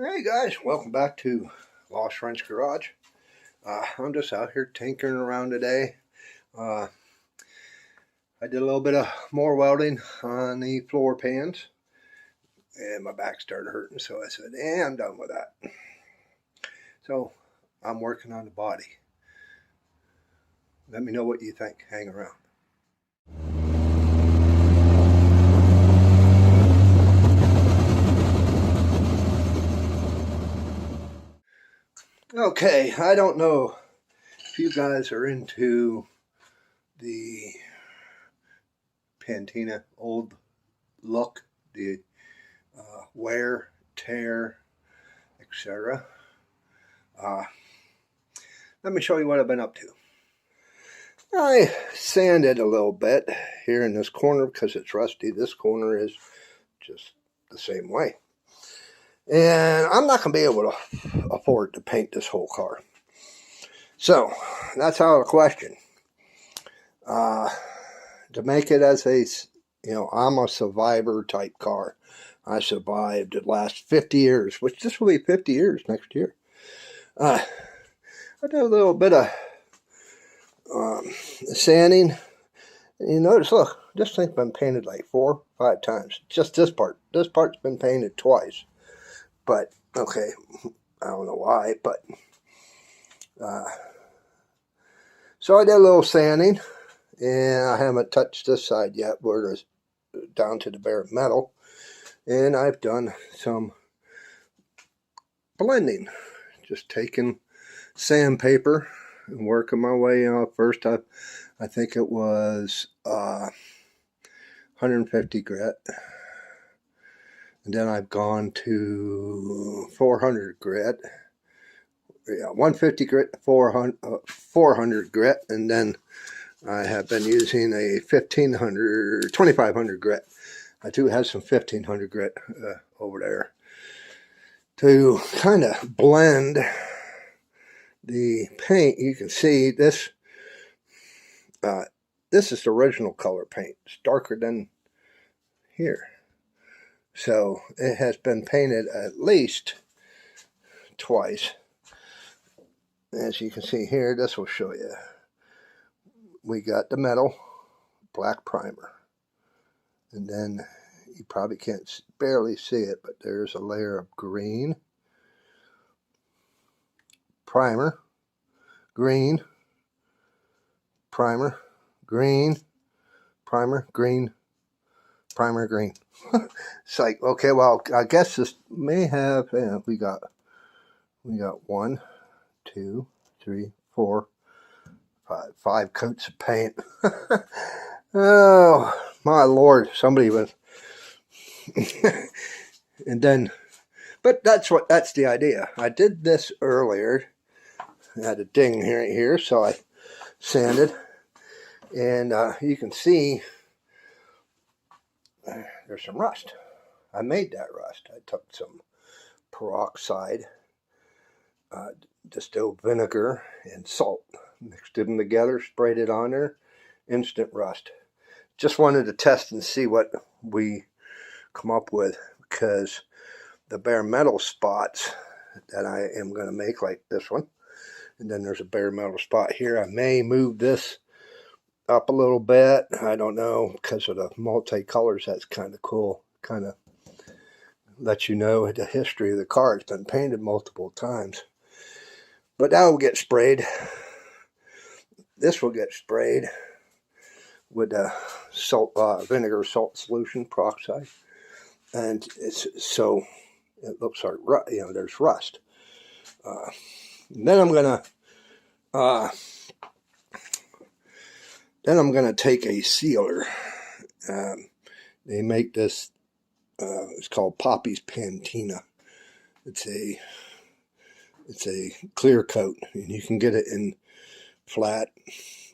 Hey guys, welcome back to Lost Friends Garage. I'm just out here tinkering around today. I did a little bit of more welding on the floor pans and my back started hurting, so I said, I'm done with that. So I'm working on the body. Let me know what you think. Hang around. Okay, I don't know if you guys are into the Patina old look, the wear, tear, etc. Let me show you what I've been up to. I sanded a little bit here in this corner because it's rusty. This corner is just the same way. And I'm not going to be able to afford to paint this whole car. So, that's out of the question. To make it as a, I'm a survivor type car. I survived the last 50 years, which this will be 50 years next year. I did a little bit of sanding. And you notice, look, this thing's been painted like 4 or 5 times. Just this part. This part's been painted twice. But, okay, I don't know why, but... so I did a little sanding, and I haven't touched this side yet where it's down to the bare metal. And I've done some blending. Just taking sandpaper and working my way out. First, I think it was 150 grit. And then I've gone to 400 grit. Yeah, 150 grit, 400 grit, and then I have been using a 2500 grit. I do have some 1500 grit over there to kind of blend the paint. You can see this. This is the original color paint. It's darker than here. So it has been painted at least twice. As you can see here, this will show you. We got the metal, black primer. And then you probably can't barely see it, but there's a layer of green. Primer, green, primer, green, primer, green, primer, green. It's like, okay, well, I guess this may have, we got 1, 2, 3, 4, 5 coats of paint. Oh, my Lord, somebody was, and then, but that's the idea. I did this earlier. I had a ding here, so I sanded, and you can see there's some rust. I made that rust. I took some peroxide, distilled vinegar, and salt. Mixed them together, sprayed it on there. Instant rust. Just wanted to test and see what we come up with, because the bare metal spots that I am going to make, like this one, and then there's a bare metal spot here. I may move this up a little bit. I don't know, because of the multicolors. That's kind of cool. Kind of lets you know the history of the car. It's been painted multiple times. But that will get sprayed. This will get sprayed with salt, vinegar salt solution, peroxide, and it's so it looks like there's rust. Then I'm gonna take a sealer. They make this. It's called Poppy's Patina. It's a clear coat, and you can get it in flat,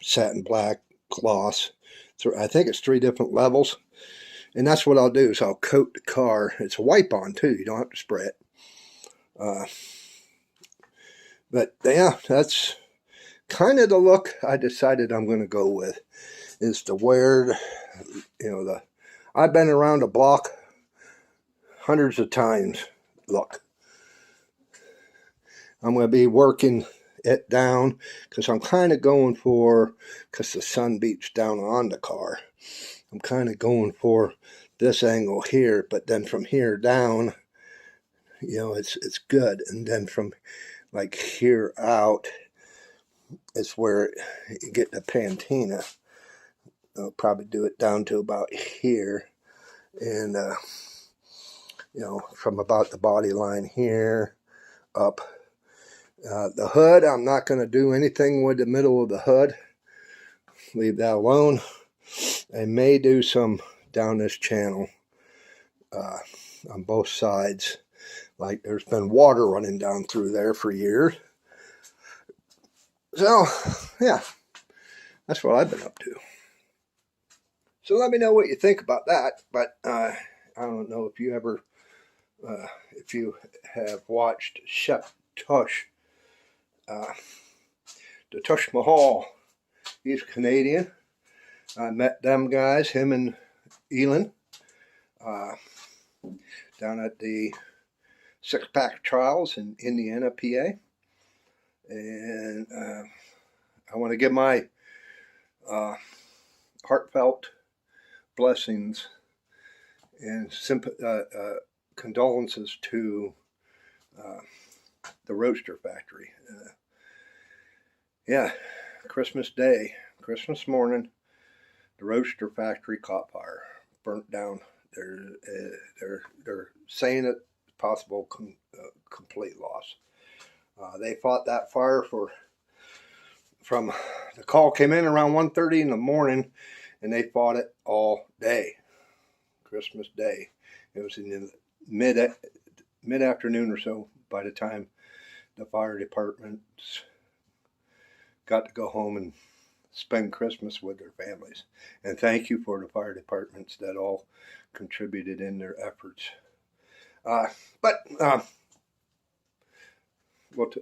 satin black, gloss. So I think it's 3 different levels, and that's what I'll do. Is I'll coat the car. It's a wipe on too. You don't have to spray it. But yeah, that's kind of the look I decided I'm going to go with. Is the weird, I've been around the block hundreds of times look. I'm going to be working it down because I'm kind of going for, because the sun beats down on the car, I'm kind of going for this angle here, but then from here down, you know, it's good. And then from like here out, it's where you get the patina. I'll probably do it down to about here, and you know, from about the body line here up. The hood, I'm not going to do anything with the middle of the hood. Leave that alone. I may do some down this channel on both sides. Like there's been water running down through there for years. So, yeah, that's what I've been up to. So let me know what you think about that. But I don't know if you ever, if you have watched Chef Tush, the Tush Mahal. He's Canadian. I met them guys, him and Elin, down at the Six Pack Trials in Indiana, PA. And I want to give my heartfelt blessings and condolences to the Roaster Factory. Yeah, Christmas Day, Christmas morning, the Roaster Factory caught fire, burnt down. They're saying it's possible complete loss. They fought that fire from the call came in around 1:30 in the morning, and they fought it all day. Christmas Day. It was in the mid-afternoon or so by the time the fire departments got to go home and spend Christmas with their families. And thank you for the fire departments that all contributed in their efforts. Well,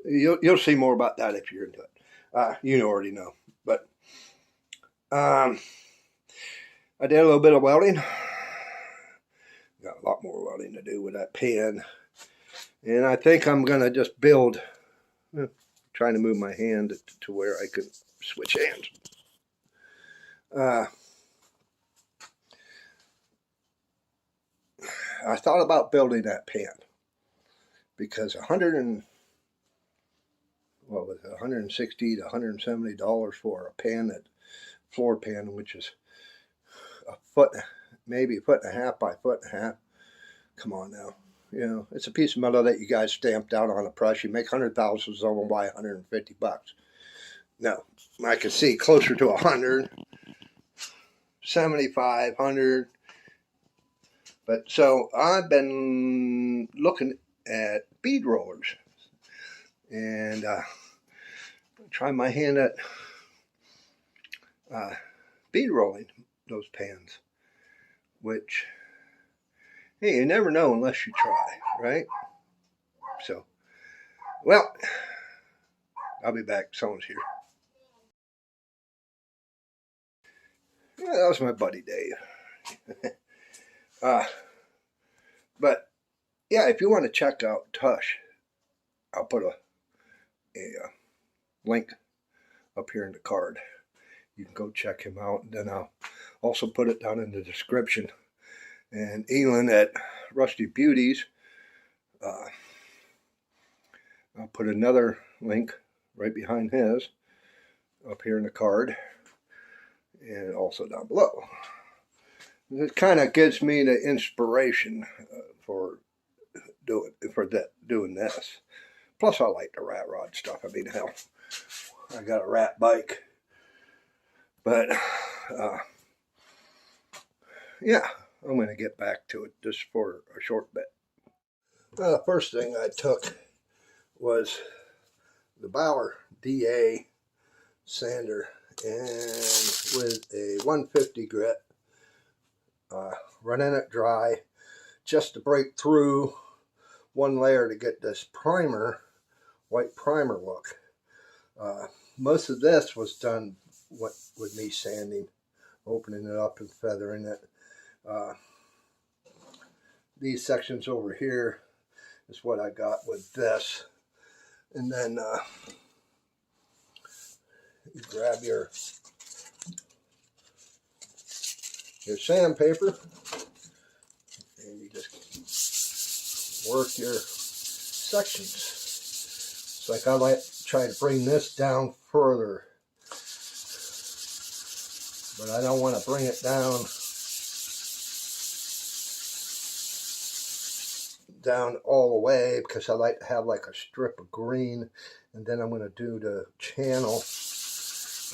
you'll see more about that if you're into it. You already know. But I did a little bit of welding. Got a lot more welding to do with that pen. And I think I'm going to just build, trying to move my hand to where I could switch hands. I thought about building that pen because $160 to $170 for a pan, that floor pan, which is a foot, maybe a foot and a half by a foot and a half. Come on now. You know, it's a piece of metal that you guys stamped out on a press. You make 100,000 of them, buy $150. No, I can see closer to 100, 75, 100. But so I've been looking at bead rollers and trying my hand at bead rolling those pans, which, hey, you never know unless you try, right? So, well, I'll be back. Someone's here. Yeah, that was my buddy Dave. But yeah, if you want to check out Tush, I'll put a link up here in the card. You can go check him out, and then I'll also put it down in the description. And Elin at Rusty Beauties, I'll put another link right behind his up here in the card, and also down below. It kind of gives me the inspiration for doing this. Plus, I like the rat rod stuff. I mean, hell, I got a rat bike. But yeah, I'm going to get back to it just for a short bit. The first thing I took was the Bauer DA sander, and with a 150 grit, running it dry just to break through one layer to get this primer, white primer look. Most of this was done with me sanding, opening it up and feathering it. These sections over here is what I got with this, And then you grab your sandpaper and you just work your sections. It's like I like to try to bring this down further, but I don't want to bring it down all the way, because I like to have like a strip of green, and then I'm going to do the channel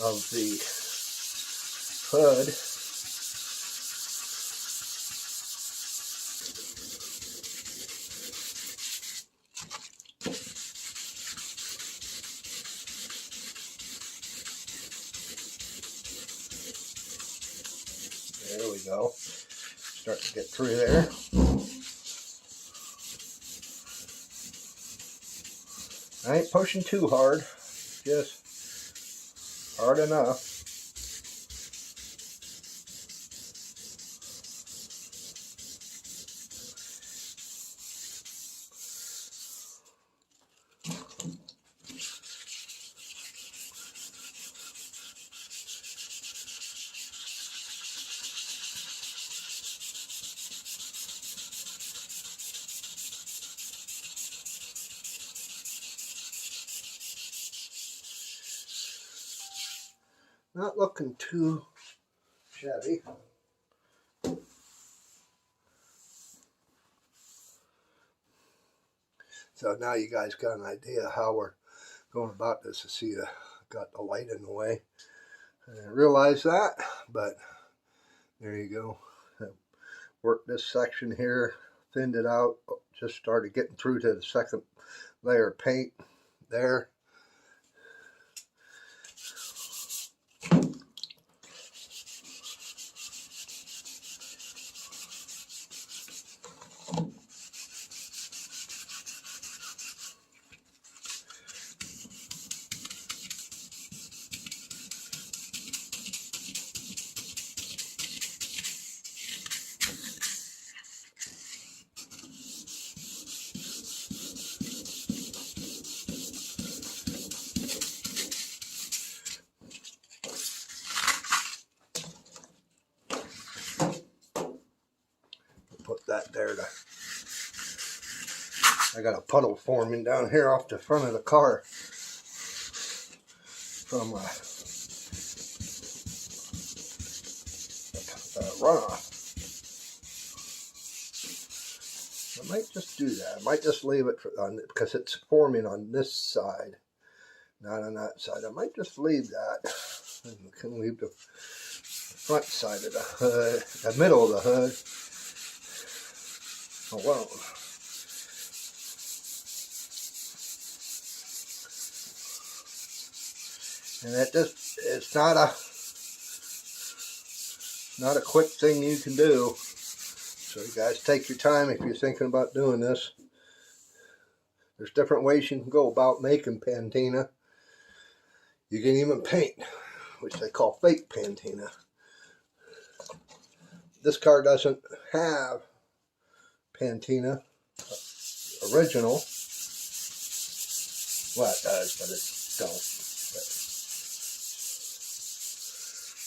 of the hood. There we go. Start to get through there. I ain't pushing too hard, just hard enough. Not looking too shabby. So now you guys got an idea how we're going about this. I see got the light in the way. I didn't realize that, but there you go. Worked this section here, thinned it out, just started getting through to the second layer of paint there. Put that there to, I got a puddle forming down here off the front of the car from runoff. I might just do that. I might just leave it because it's forming on this side, not on that side. I might just leave that. And we can leave the front side of the hood, the middle of the hood, alone. And it's not a quick thing you can do. So you guys take your time if you're thinking about doing this. There's different ways you can go about making patina. You can even paint, which they call fake patina. This car doesn't have patina original. Well, it does, but it don't.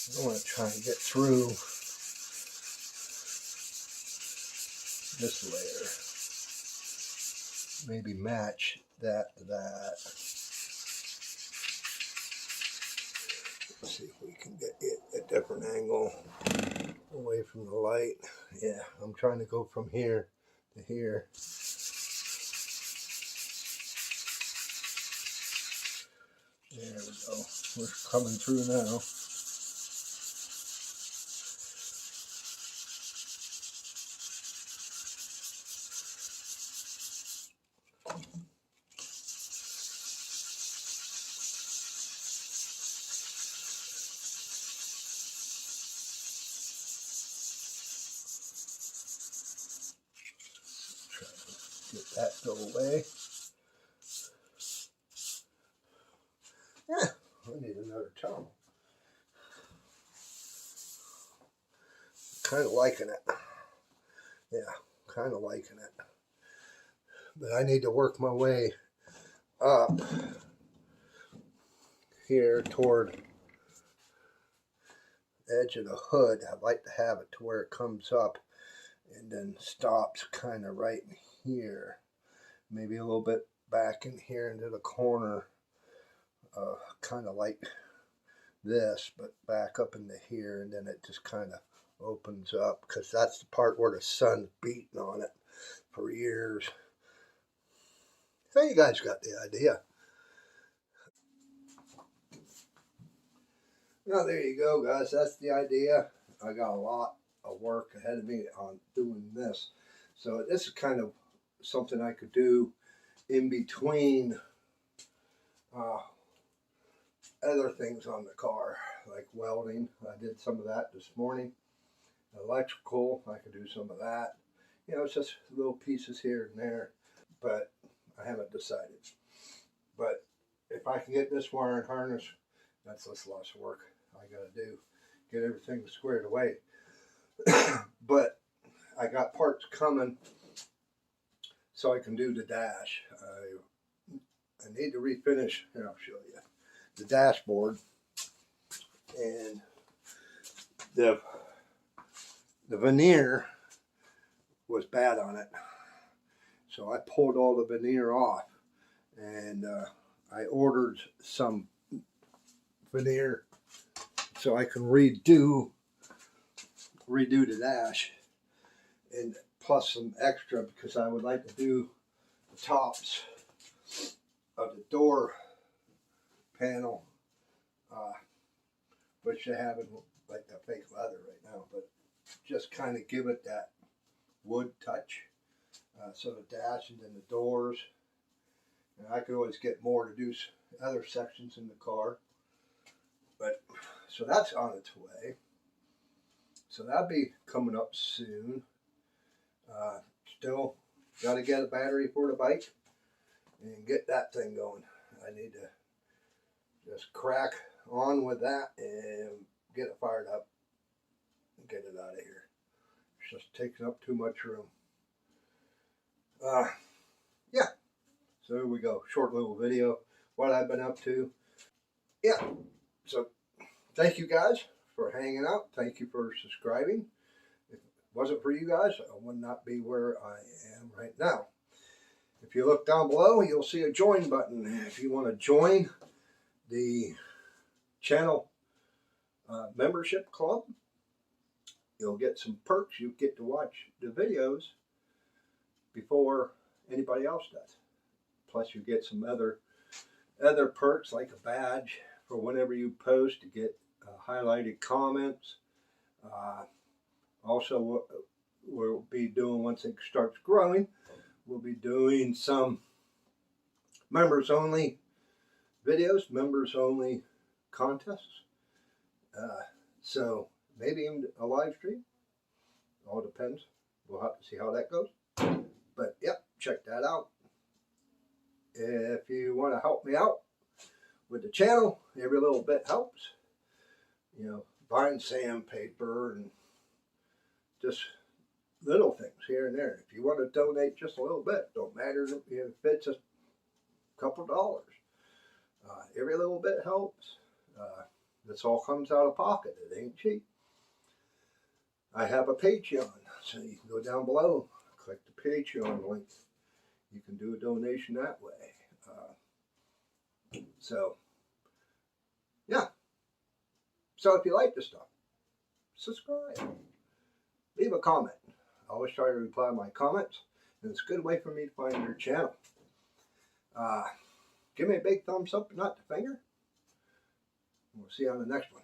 But I want to try and get through this layer. Maybe match that to that. Let's see if we can get it a different angle away from the light. Yeah, I'm trying to go from here to here. There we go. We're coming through now. Get that go away. Yeah, I need another towel. Kind of liking it. Yeah, kind of liking it. But I need to work my way up here toward the edge of the hood. I'd like to have it to where it comes up and then stops kind of right in here. Maybe a little bit back in here into the corner, kind of like this, but back up into here, and then it just kind of opens up, because that's the part where the sun's beating on it for years. So you guys got the idea. Now there you go, guys. That's the idea. I got a lot of work ahead of me on doing this. So this is kind of something I could do in between other things on the car, like welding. I did some of that this morning. Electrical, I could do some of that. You know, it's just little pieces here and there, but I haven't decided. But if I can get this wiring harness, that's less work I gotta do. Get everything squared away. But I got parts coming so I can do the dash. I need to refinish, here I'll show you, the dashboard. And the veneer was bad on it. So I pulled all the veneer off, and I ordered some veneer so I can redo the dash, and plus some extra because I would like to do the tops of the door panel, which they have in like the fake leather right now, but just kind of give it that wood touch. So the dash and then the doors, and I could always get more to do other sections in the car. But so that's on its way. So that'll be coming up soon. Still got to get a battery for the bike and get that thing going. I need to just crack on with that and get it fired up and get it out of here. It's just taking up too much room. Yeah, so here we go. Short little video, what I've been up to. Yeah, so thank you guys for hanging out. Thank you for subscribing. If it wasn't for you guys, I would not be where I am right now. If you look down below, you'll see a join button. If you want to join the channel membership club, you'll get some perks. You get to watch the videos before anybody else does. Plus you get some other perks, like a badge for whenever you post, to get highlighted comments. Also, what we'll be doing once it starts growing, we'll be doing some members only videos, members only contests. So maybe even a live stream. All depends. We'll have to see how that goes. But yep, check that out. If you want to help me out with the channel, every little bit helps. You know, buying sandpaper and just little things here and there. If you want to donate just a little bit, don't matter if it's a couple dollars. Every little bit helps. This all comes out of pocket. It ain't cheap. I have a Patreon, so you can go down below, click the Patreon link. You can do a donation that way. So, yeah. So if you like this stuff, subscribe. Leave a comment. I always try to reply to my comments, and it's a good way for me to find your channel. Give me a big thumbs up, not the finger. We'll see you on the next one.